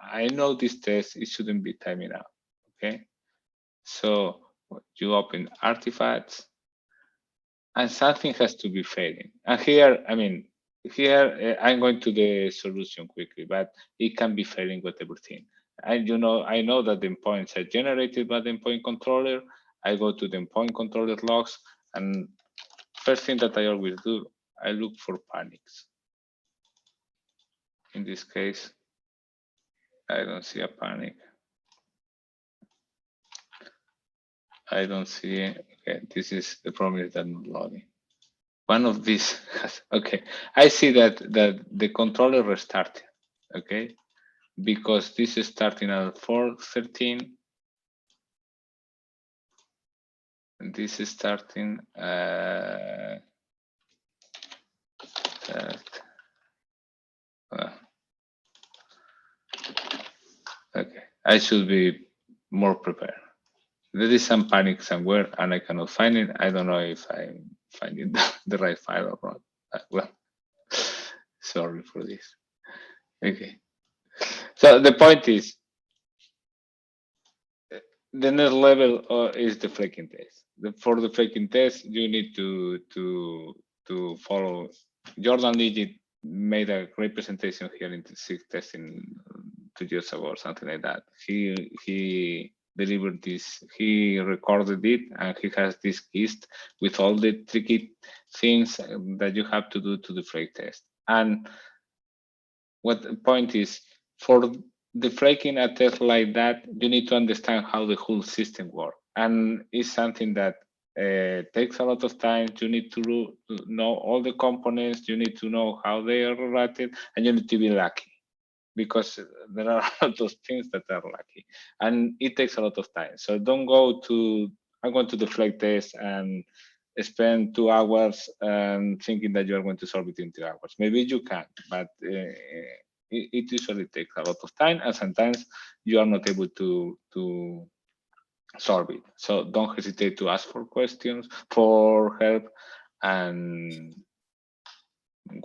I know this test, it shouldn't be timing out. Okay, so you open artifacts, and something has to be failing. And here, I mean, here I'm going to the solution quickly, but it can be failing with everything. And I know that the endpoints are generated by the endpoint controller. I go to the endpoint controller logs, and first thing that I always do, I look for panics. In this case, I don't see a panic. I don't see, okay, this is the problem is that not loading. One of these has, okay, I see that the controller restarted, okay, because this is starting at 4:13, and this is starting at okay, I should be more prepared. There is some panic somewhere, and I cannot find it. I don't know if I'm finding the right file or not. Well, sorry for this. Okay. So the point is, the next level is the flaking test. For the flaking test, you need to follow. Jordan Legit made a great presentation here in the SIG testing 2 years ago or something like that. He delivered this. He recorded it, and he has this list with all the tricky things that you have to do to the flake test. And what the point is, for the flaking a test like that, you need to understand how the whole system works. And it's something that takes a lot of time. You need to know all the components, you need to know how they are related, and you need to be lucky, because there are a lot of things that are lucky, and it takes a lot of time. So don't go to, I'm going to the flake test and spend 2 hours thinking that you are going to solve it in 2 hours. Maybe you can, but it usually takes a lot of time, and sometimes you are not able to solve it. So don't hesitate to ask for questions, for help, and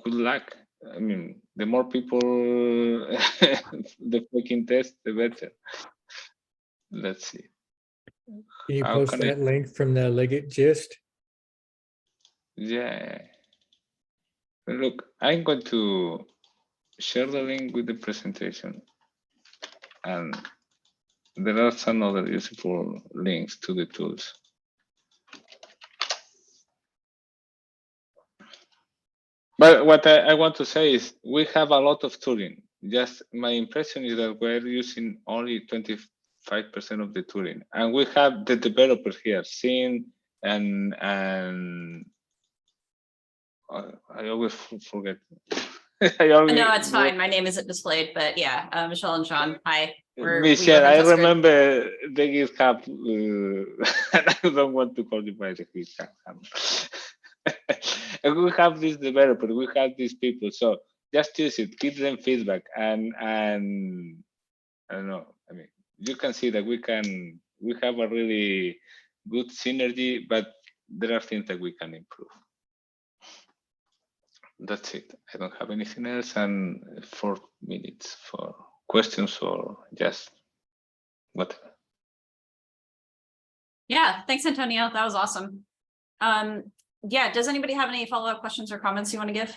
good luck. I mean, the more people the faking test, the better. Let's see. Can you How post can I? that link from the Liggett gist? Yeah. Look, I'm going to share the link with the presentation, and there are some other useful links to the tools. But what I want to say is we have a lot of tooling. Just my impression is that we're using only 25% of the tooling. And we have the developers here, Sin and I always forget. No, it's fine. My name isn't displayed, but yeah, Michelle and Sean, hi. We Michelle, live in I Tusker. remember the GitHub, and I don't want to call you by the GitHub. And we have these developers, we have these people, so just use it, give them feedback, and I don't know. I mean, you can see that we have a really good synergy, but there are things that we can improve. That's it. I don't have anything else, and 4 minutes for questions or just whatever. Yeah, thanks, Antonio. That was awesome. Yeah, does anybody have any follow-up questions or comments you want to give?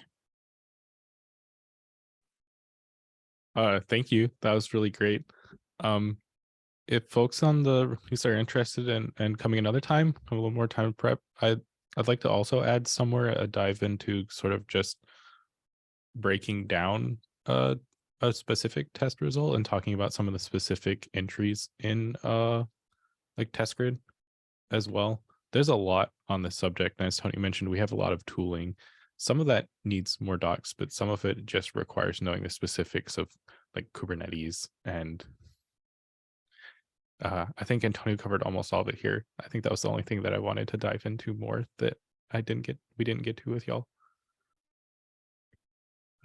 Thank you. That was really great. If folks on the release are interested in coming another time, a little more time to prep, I'd like to also add somewhere a dive into sort of just breaking down a specific test result and talking about some of the specific entries in like test grid as well. There's a lot on this subject, and as Tony mentioned, we have a lot of tooling. Some of that needs more docs, but some of it just requires knowing the specifics of like Kubernetes. And I think Antonio covered almost all of it here. I think that was the only thing that I wanted to dive into more that we didn't get to with y'all.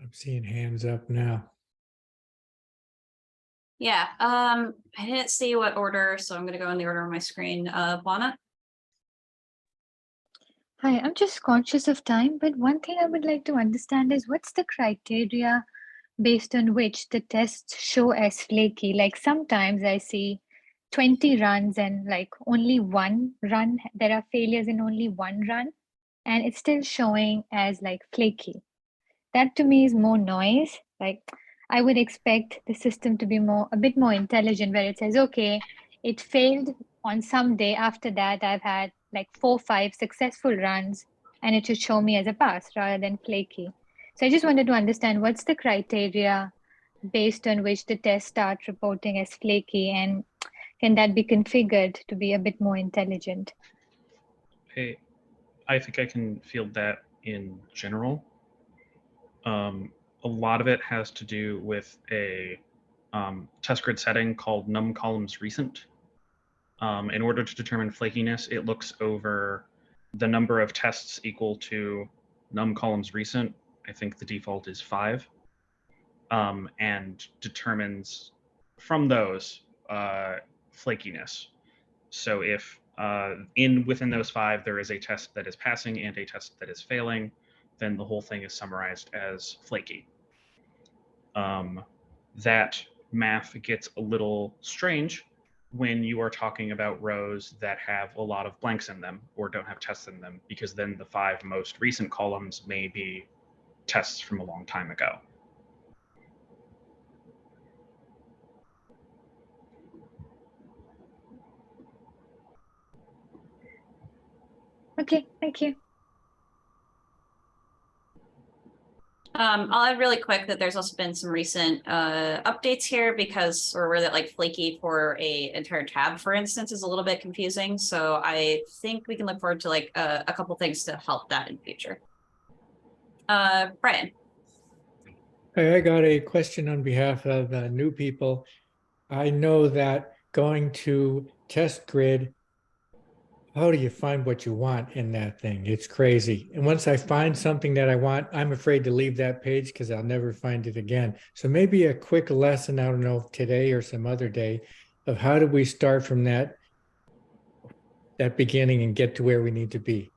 I'm seeing hands up now. Yeah, I didn't see what order, so I'm going to go in the order on my screen. Juana? Hi, I'm just conscious of time, but one thing I would like to understand is what's the criteria based on which the tests show as flaky? Like sometimes I see 20 runs and like only one run, there are failures in only one run, and it's still showing as like flaky. That to me is more noise. Like I would expect the system to be a bit more intelligent, where it says, okay, it failed on some day. After that, I've had like 4 or 5 successful runs, and it should show me as a pass rather than flaky. So I just wanted to understand what's the criteria based on which the tests start reporting as flaky, and can that be configured to be a bit more intelligent? Hey, I think I can field that in general. A lot of it has to do with a test grid setting called num columns recent. In order to determine flakiness, it looks over the number of tests equal to num columns recent. I think the default is 5, and determines from those flakiness. So if within those 5 there is a test that is passing and a test that is failing, then the whole thing is summarized as flaky. That math gets a little strange when you are talking about rows that have a lot of blanks in them or don't have tests in them, because then the 5 most recent columns may be tests from a long time ago. Okay, thank you. I'll add really quick that there's also been some recent updates here, because or where that like flaky for a entire tab, for instance, is a little bit confusing. So I think we can look forward to like a couple things to help that in future. Brian. Hey, I got a question on behalf of new people. I know that going to test grid, how do you find what you want in that thing? It's crazy. And once I find something that I want, I'm afraid to leave that page because I'll never find it again. So maybe a quick lesson, I don't know if today or some other day, of how do we start from that that beginning and get to where we need to be.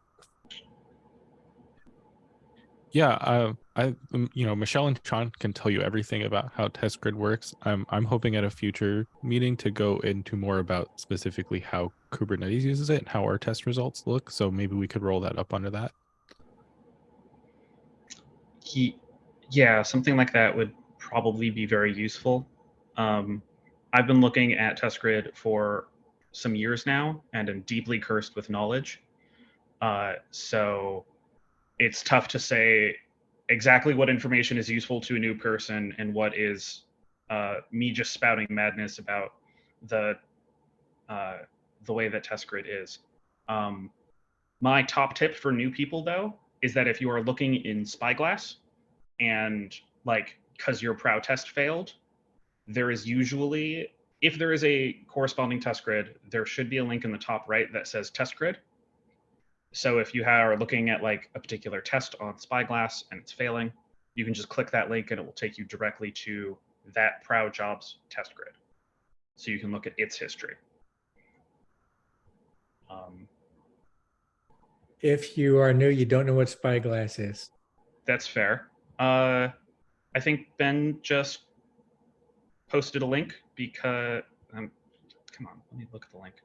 Yeah, Michelle and Sean can tell you everything about how test grid works. I'm hoping at a future meeting to go into more about specifically how Kubernetes uses it and how our test results look. So maybe we could roll that up under that. Yeah, something like that would probably be very useful. I've been looking at test grid for some years now and am deeply cursed with knowledge. So it's tough to say exactly what information is useful to a new person and what is me just spouting madness about the way that test grid is. My top tip for new people, though, is that if you are looking in Spyglass and like because your Prow test failed, there is usually, if there is a corresponding test grid, there should be a link in the top right that says test grid. So if you are looking at like a particular test on Spyglass and it's failing, you can just click that link and it will take you directly to that Prow job's test grid. So you can look at its history. If you are new, you don't know what Spyglass is. That's fair. I think Ben just posted a link because, come on, let me look at the link.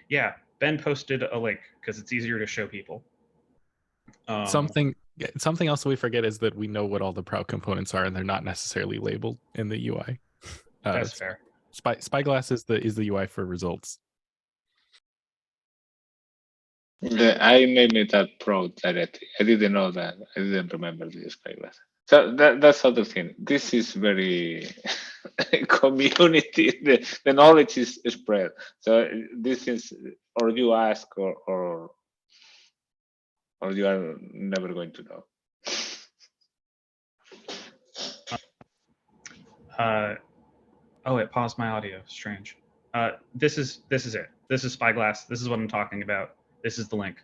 Yeah, Ben posted a link because it's easier to show people. Something else we forget is that we know what all the Prow components are and they're not necessarily labeled in the UI. That's fair. Spyglass is the UI for results. I named it that Pro directly. I didn't know that. I didn't remember the Spyglass. So that's other thing. This is very community. The knowledge is spread. So this is, or you ask, or you are never going to know. Oh, it paused my audio. Strange. This is it. This is Spyglass. This is what I'm talking about. This is the link.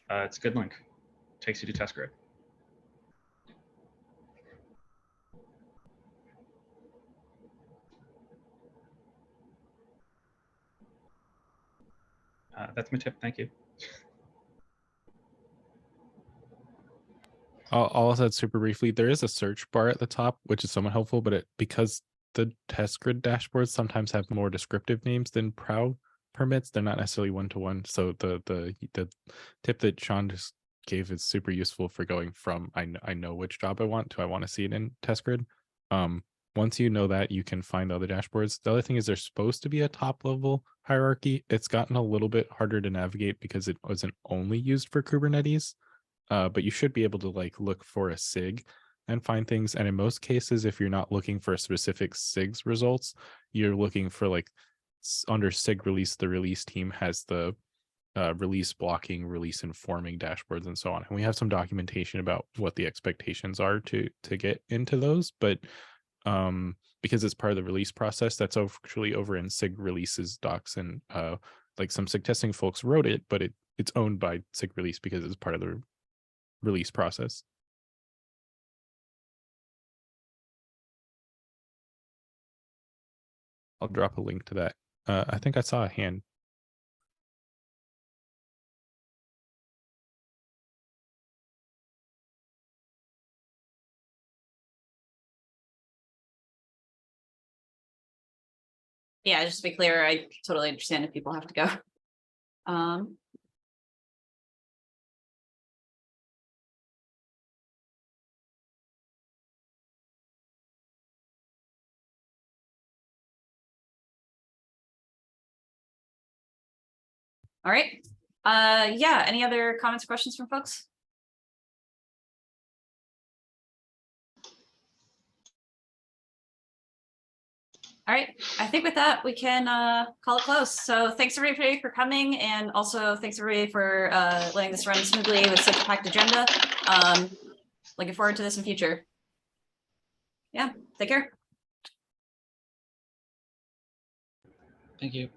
It's a good link. Takes you to test grid. That's my tip. Thank you. I'll also add super briefly, there is a search bar at the top, which is somewhat helpful, but because the test grid dashboards sometimes have more descriptive names than Prow permits, they're not necessarily one-to-one. So the tip that Sean just gave is super useful for going from I know which job I want to I want to see it in test grid. Once you know that, you can find other dashboards. The other thing is there's supposed to be a top level hierarchy. It's gotten a little bit harder to navigate because it wasn't only used for Kubernetes. But you should be able to like look for a SIG and find things. And in most cases, if you're not looking for specific SIG's results, you're looking for like under SIG release, the release team has the release blocking, release informing dashboards and so on. And we have some documentation about what the expectations are to get into those. But because it's part of the release process, that's actually over in SIG releases docs, and like some SIG testing folks wrote it, but it's owned by SIG release because it's part of the release process. I'll drop a link to that. I think I saw a hand. Yeah, just to be clear, I totally understand if people have to go. All right. Yeah, any other comments or questions from folks? All right, I think with that, we can call it close. So thanks everybody for coming, and also thanks everybody for letting this run smoothly with such a packed agenda. Looking forward to this in future. Yeah, take care. Thank you.